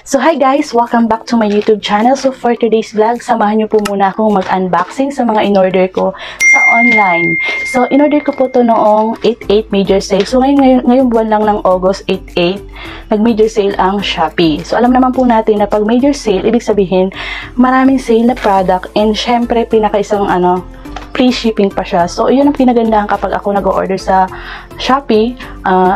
So hi guys! Welcome back to my YouTube channel. So for today's vlog, samahan niyo po muna akong mag-unboxing sa mga in-order ko sa online. So in-order ko po to noong 8/8 major sale. So ngayong buwan lang ng August 8/8, nag-major sale ang Shopee. So alam naman po natin na pag major sale, ibig sabihin maraming sale na product and syempre pinaka-isang free shipping pa siya. So, yun ang pinagandahan kapag ako nag-order sa Shopee,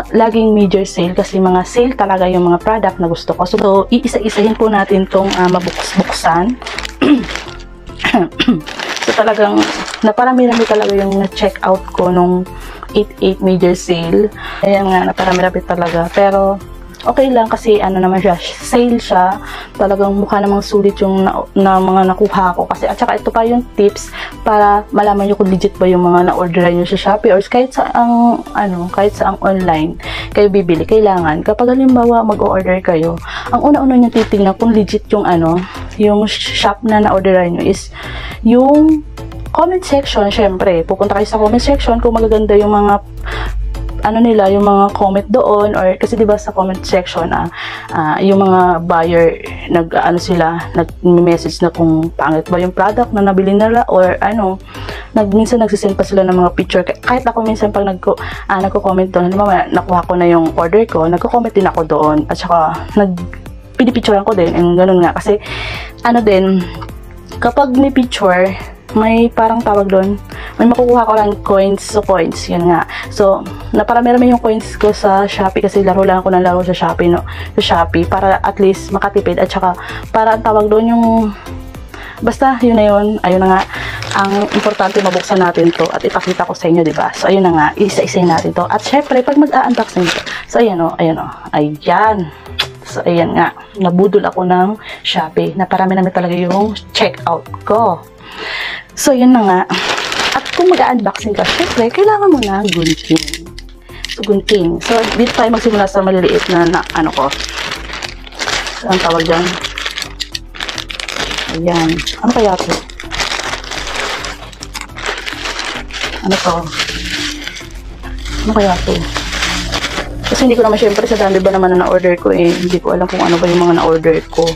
laging major sale kasi mga sale talaga yung mga product na gusto ko. So, iisa-isahin po natin tong mabuksan. So, talagang naparami-rami talaga yung na-check out ko nung 8/8 major sale. Ayan nga, naparami-rami talaga. Pero, okay lang kasi naman siya, sale siya. Talagang mukha namang sulit yung na mga nakuha ko. Kasi at saka ito pa yung tips para malaman nyo kung legit ba yung mga na-orderan nyo sa Shopee or kahit sa online kayo bibili. Kailangan, kapag halimbawa mag-order kayo, ang una-una nyo titignan kung legit yung yung shop na na-orderan nyo is yung comment section. Syempre, pupunta kayo sa comment section kung magaganda yung mga nila, yung mga comment doon, or kasi diba sa comment section yung mga buyer nag-message na kung pangit ba yung product na nabili nila or minsan nagsisend pa sila ng mga picture. Kahit ako minsan pag nagko-comment doon, halimbawa nakuha ko na yung order ko, nagko-comment din ako doon at saka pinipicturean ko din, and ganun nga kasi din kapag ni picture may parang tawag doon, may makukuha ko lang coins, yun nga. So, naparami-rami yung coins ko sa Shopee kasi laro lang ako ng laro sa Shopee, sa Shopee para at least makatipid at saka para ang tawag doon yung basta yun na yun, ayun na nga. Ang importante mabuksan natin to at ipakita ko sa inyo, diba? So, ayun na nga, isa-isayin natin to. At syempre, pag mag-unboxing to, so ayan ayan. So, ayan nga, nabudol ako ng Shopee. Naparami-rami talaga yung checkout ko. So, yun na nga. At kung mag-unboxing ka, syempre, kailangan mo na gunting. So, gunting. So, dito tayo magsimula sa maliliit na ko. So, ang tawag dyan? Ayan. Ano kaya ito? Ano to? Ano kaya ito? Kasi hindi ko naman syempre sa dami ba naman na na-order ko hindi ko alam kung ano ba yung mga na-order ko.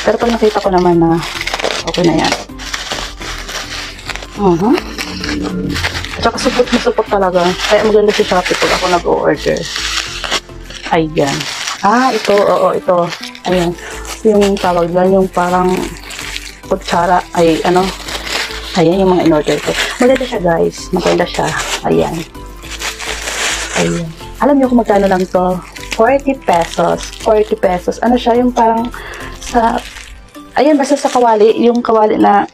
Pero pag nakita ko naman na okay na yan. At saka support talaga. Kaya maganda si Shopee pag ako nag-o-order. Ayan. Ito. Oo, ito. Ayan. Yung tawag dyan, yung parang kutsara. Ayan yung mga in-order ko. Maganda siya, guys. Maganda siya. Ayan. Alam niyo kung magkano lang to? 40 pesos. 40 pesos. Ano siya? Yung parang sa... Ayan, basta sa kawali. Yung kawali na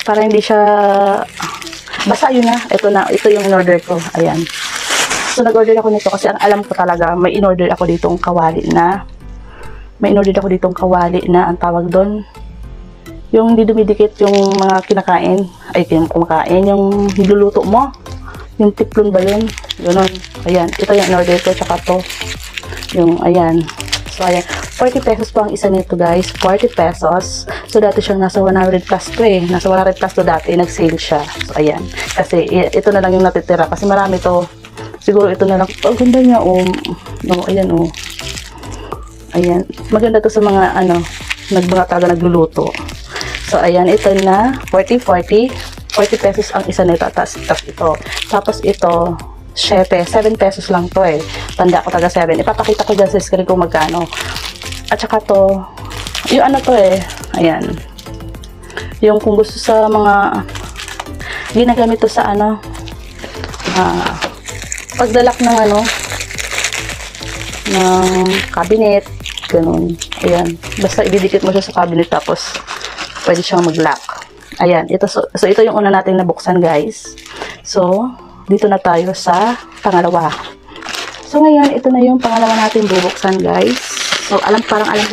para hindi siya basta yun na. Ito yung in-order ko. Ayan. So, nag-order ako nito kasi ang alam ko talaga, may in-order ako ditong kawali na ang tawag doon. Yung hindi dumidikit yung mga kinakain. Kumakain. Yung niluluto mo. Yung tiplon ba yun? Ganun. Ayan. Ito yung in-order ko. Tsaka to. Yung, ayan. So, ayan. 40 pesos po ang isa nito, guys. 40 pesos. So, dati siyang nasa 100 plus to Nasa 100 plus to dati. Nag-sale siya. So, ayan. Kasi, ito na lang yung natitira. Kasi marami to. Siguro ito na lang. Oh, ganda niya, ayan, Ayan. Maganda to sa mga, talaga nagluluto. So, ayan. Ito na. 40 pesos ang isa nito. Tapos ito. Tapos ito. 7 pesos lang to Tanda ko taga 7. Ipapakita ko dyan sa screen kung magkano. At saka to, yung to ayan. Yung kung gusto sa mga ginagamit to sa paglalak ng ng cabinet, ganun. Ayan. Basta ididikit mo siya sa cabinet tapos pwede siyang mag-lock. Ayan. So ito yung una nating nabuksan, guys. So, dito na tayo sa pangalawa. So, ngayon, ito na yung pangalawa natin bubuksan, guys. So, parang alam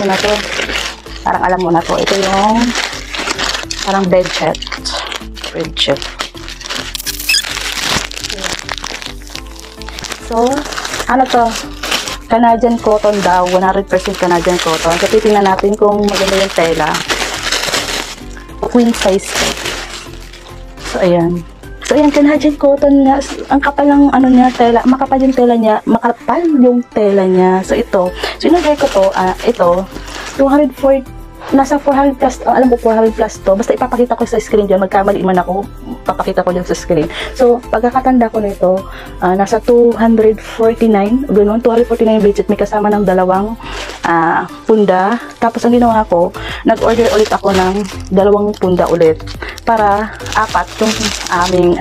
mo na to. Ito yung parang bedsheet. So, to? Canadian cotton daw. 100% Canadian cotton. So, titingnan natin kung maganda yung tela. Queen size. So, ayan. So, ayan, Canadian cotton nga. Ang kapal ng ano niya, tela. Makapal yung tela niya. Makapal yung tela niya. So, ito. So, in-order ko to. Ito. 240. Nasa 400 plus. Alam ko, 400 plus to. Basta ipapakita ko sa screen dyan. Magkamali man ako. Papakita ko dyan sa screen. So, pagkakatanda ko nito, nasa 249. Ganun. 249 budget. May kasama ng dalawang punda. Tapos, ang ginawa ko, nag-order ulit ako ng dalawang punda ulit. Para apat yung aming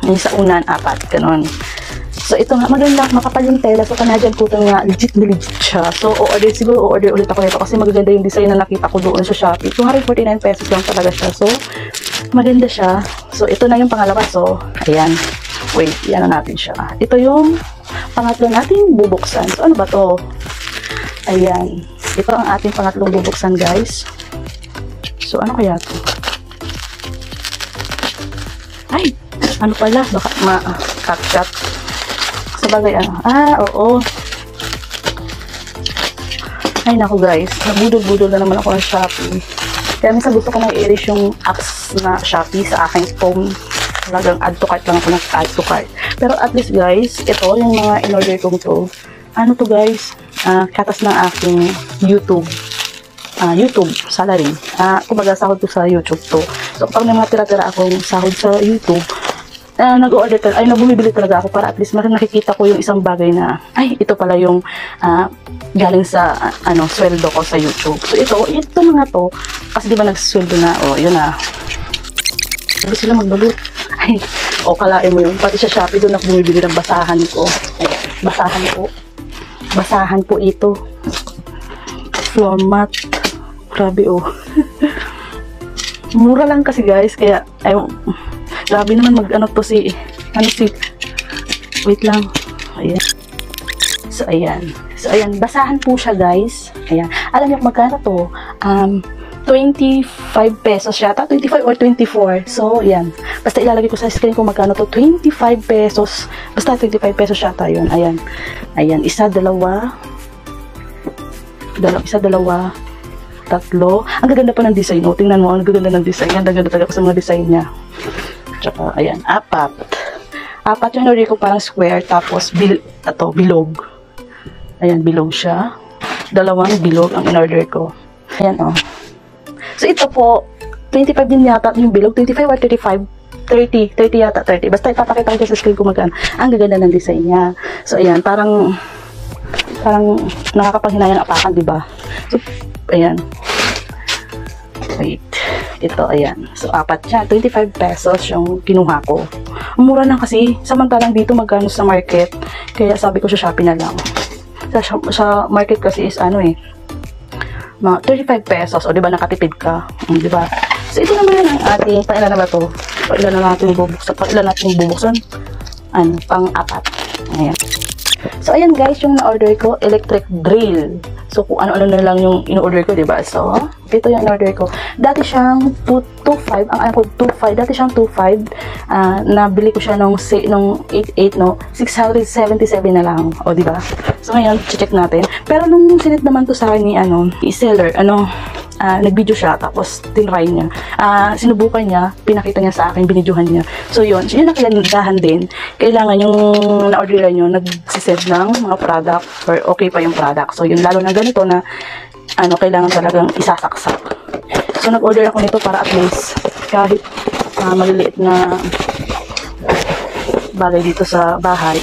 yung sa unan, apat. Ganun. So, ito nga, maganda, makapal yung tela. So, Canadian cotton nga, legit na legit siya. So, order ulit ako nito kasi magaganda yung design na nakita ko doon sa Shopee. 249 pesos lang talaga siya. So, maganda siya. So, ito na yung pangalawa. So, ayan. Wait, iyan na natin siya. Ito yung pangatlo nating bubuksan. So, ano ba to? Ayan. Ito ang ating pangatlong bubuksan, guys. So, ano kaya to? Ay! Ano pala? Baka ma-cut-cut. Sabagay, oo. Ay, naku guys. Nabudol-budol na naman ako ng Shopee. Kaya minsan gusto ko na i-erase yung apps na Shopee sa aking phone. Talagang add to cart lang ako ng add to cart. Pero at least guys, ito yung mga in-order kong to. Ano to guys? Katas ng aking YouTube. YouTube salary. Kumbaga sahod ko sa YouTube to. So, pag may mga tira-tira akong sahod sa YouTube, nag-order talaga, bumibili talaga ako para at least nakikita ko yung isang bagay na, ay, ito pala yung galing sa, sweldo ko sa YouTube. So, ito na nga to, kasi di ba nagsweldo na, yun na. Sabi sila magbalot. Ay, kalain mo yun. Pati sa Shopee doon ako bumibili ng basahan ko. Basahan po ito. Floor mat. Grabe, Mura lang kasi guys, kaya, grabe naman wait lang. Ayan. So, ayan. Basahan po siya, guys. Ayan. Alam niyo kung magkano to? 25 pesos yata. 25 or 24. So, ayan. Basta ilalagay ko sa screen kung magkano to. 25 pesos. Basta 25 pesos yata yun. Ayan. Ayan. Isa, dalawa, tatlo. Ang gaganda pa ng design. Tingnan mo. Ang gaganda ng design. Ang gaganda talaga sa mga design niya. Tsaka, ayan, apat yung order ko, parang square, tapos bilog. Ayan, bilog siya. Dalawang bilog ang in-order ko. Ayan, So, ito po, 25 din yata yung bilog. 25 or 35? 30 yata, 30. Basta ipapakita ko sa screen kung magkano. Ang gaganda ng design niya. So, ayan, parang nakakapanghinayang apakan, diba? So, ayan. Wait. Ito, ayan. So, apat siya. 25 pesos yung kinuha ko. Mura lang kasi. Samantalang dito magkano sa market. Kaya sabi ko sa Shopee na lang. Sa market kasi is mga 35 pesos. O, diba, nakatipid ka. Diba? So, ito naman ang ating, pailan na ba to? Pailan na natin bubuksan? Pang-apat. Ayan. So, ayan guys, yung na-order ko, electric drill. So, kung ano-ano na lang yung in-order ko, diba? So, ito yung in-order ko. Dati siyang 2.5, ang alam ko 2.5, dati siyang 2.5, nabili ko siya nung 8.8, no? 677 na lang. O, diba? So, ngayon, check natin. Pero nung sinit naman to sa akin ni, seller, nag-video siya, tapos tinry niya. Sinubukan niya, pinakita niya sa akin, binidyohan niya. So, yun. So, yun ang kailangan din. Kailangan yung na-orderan nyo, nagsisend ng mga product, or okay pa yung product. So, yun, lalo na ganito na, kailangan talagang isasaksak. So, nag-order ako nito para at least, kahit maliliit na bagay dito sa bahay,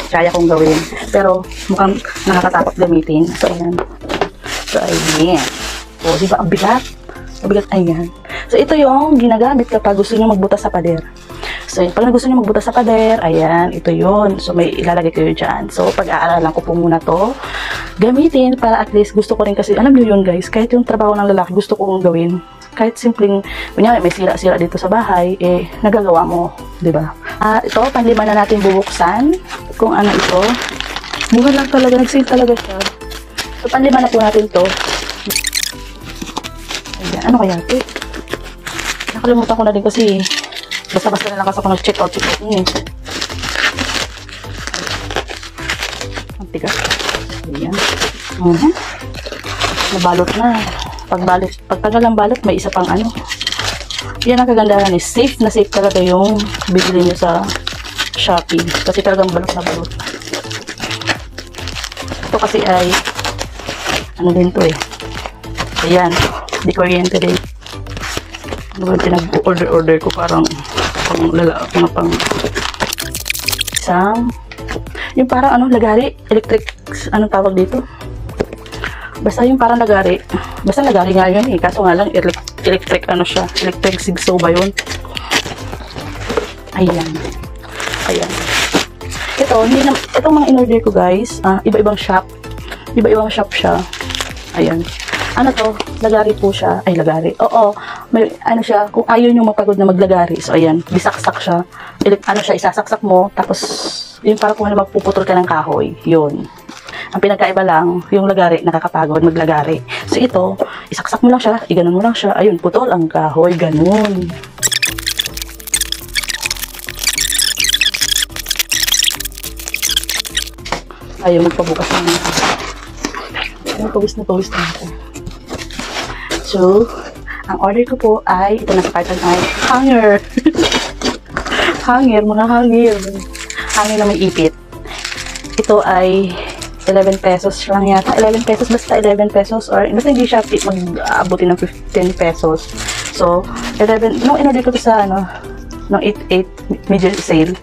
kaya kong gawin. Pero, mukhang nakakatakot gamitin. So, ayan. So, ayan. O, diba? Ang bigat. Ang bigat, ayan. So, ito yung ginagamit kapag gusto nyo magbutas sa pader. So, pag gusto nyo magbutas sa pader, ayan, ito yun. So, may ilalagay kayo dyan. So, pag-aaralan ko po muna to, gamitin para at least gusto ko rin kasi, alam nyo yun guys, kahit yung trabaho ng lalaki, gusto ko kong gawin. Kahit simpleng, kunyari, may sira-sira dito sa bahay, nagagawa mo. Diba? Ito, panlima na natin bubuksan. Kung ano ito. Mura lang talaga, nag-sale talaga siya. So, panlima na po natin to. Ayan, ano kaya ito? Nakalimutan ko na din kasi basta-basta na lang kasi ako nag-check out niya. Ang tigas. Ayan. Nabalot na. Pag tagal ang balot, may isa pang Yan ang kagandahan eh. Safe na safe talaga yung bibili nyo sa Shopee. Kasi talagang balot na balot. Ito kasi ay ano din to eh. Ayan. Di kuryente din. Ano ba pinag-order ko parang pang isang yung parang ano lagari electric anong tawag dito basta yung parang lagari basta lagari nga yun eh kaso nga lang electric ano siya electric sigsaw ba yun ayan itong mga in-order ko guys iba-ibang shop siya ayan ano to lagari po siya ay lagari oo may ano siya kung ayaw nyo mapagod na maglagari so ayan bisaksak siya ano siya isasaksak mo tapos yung parang kung ano magpuputol ka ng kahoy yun ang pinagkaiba lang yung lagari nakakapagod maglagari so ito isaksak mo lang siya iganon mo lang siya ayun putol ang kahoy ganun ayun magpabukas na pawis na ako so ang order ko po ay ito nasa carton ay hanger hanger na may ipit ito ay 11 pesos lang yata 11 pesos basta 11 pesos or basta hindi siya mag-aabutin ng 15 pesos so 11 nung in-order ko to sa ano nung 8 media sale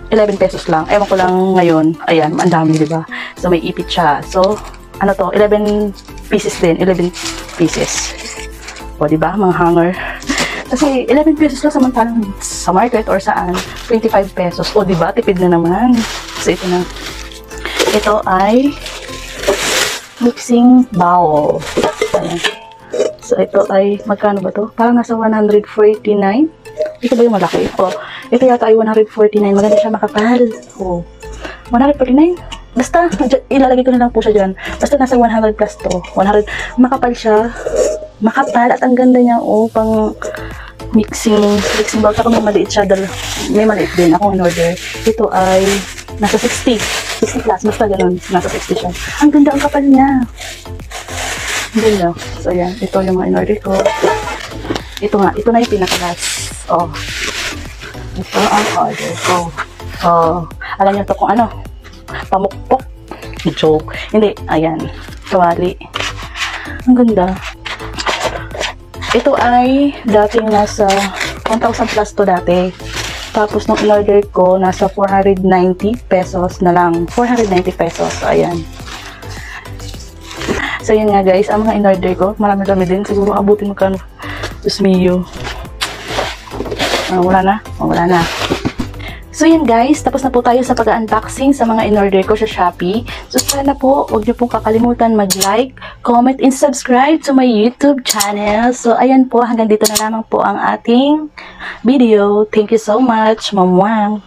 11 pesos lang ewan ko lang ngayon ayan ang dami diba so may ipit siya so ano to 11 pieces din 11 pieces o diba mga hanger kasi 11 pesos lang samantalang sa market or saan 25 pesos o diba tipid na naman so ito na ito ay mixing bowl ayan. So ito ay magkano ba to parang nasa 149 ito ba yung malaki o ito yata ay 149 maganda siya makapal o 149 basta ilalagay ko na lang po siya dyan basta nasa 100 plus to 100 makapal siya makapal at ang ganda niya pang mixing bowl ako may maliit siya may maliit din ako in-order ito ay nasa 60 plus basta ganun nasa 60 siya ang ganda ang kapal niya ang ganda so ayan ito yung mga in-order ko ito na yung pinaka-last ito ang order ko alam niyo to kung ano pamukpok joke hindi ayan kawali ang ganda ito ay dating nasa 1,000 plus to dati tapos nung in-order ko nasa 490 pesos na lang 490 pesos so ayan so yun nga guys ang mga in-order ko marami-rami din siguro abutin mo kano Diyos mio wala na so yun guys, tapos na po tayo sa pag-unboxing sa mga in-order ko sa Shopee. So sana po, huwag niyo pong kakalimutan mag-like, comment, and subscribe to my YouTube channel. So ayan po, hanggang dito na lamang po ang ating video. Thank you so much, Mamwang!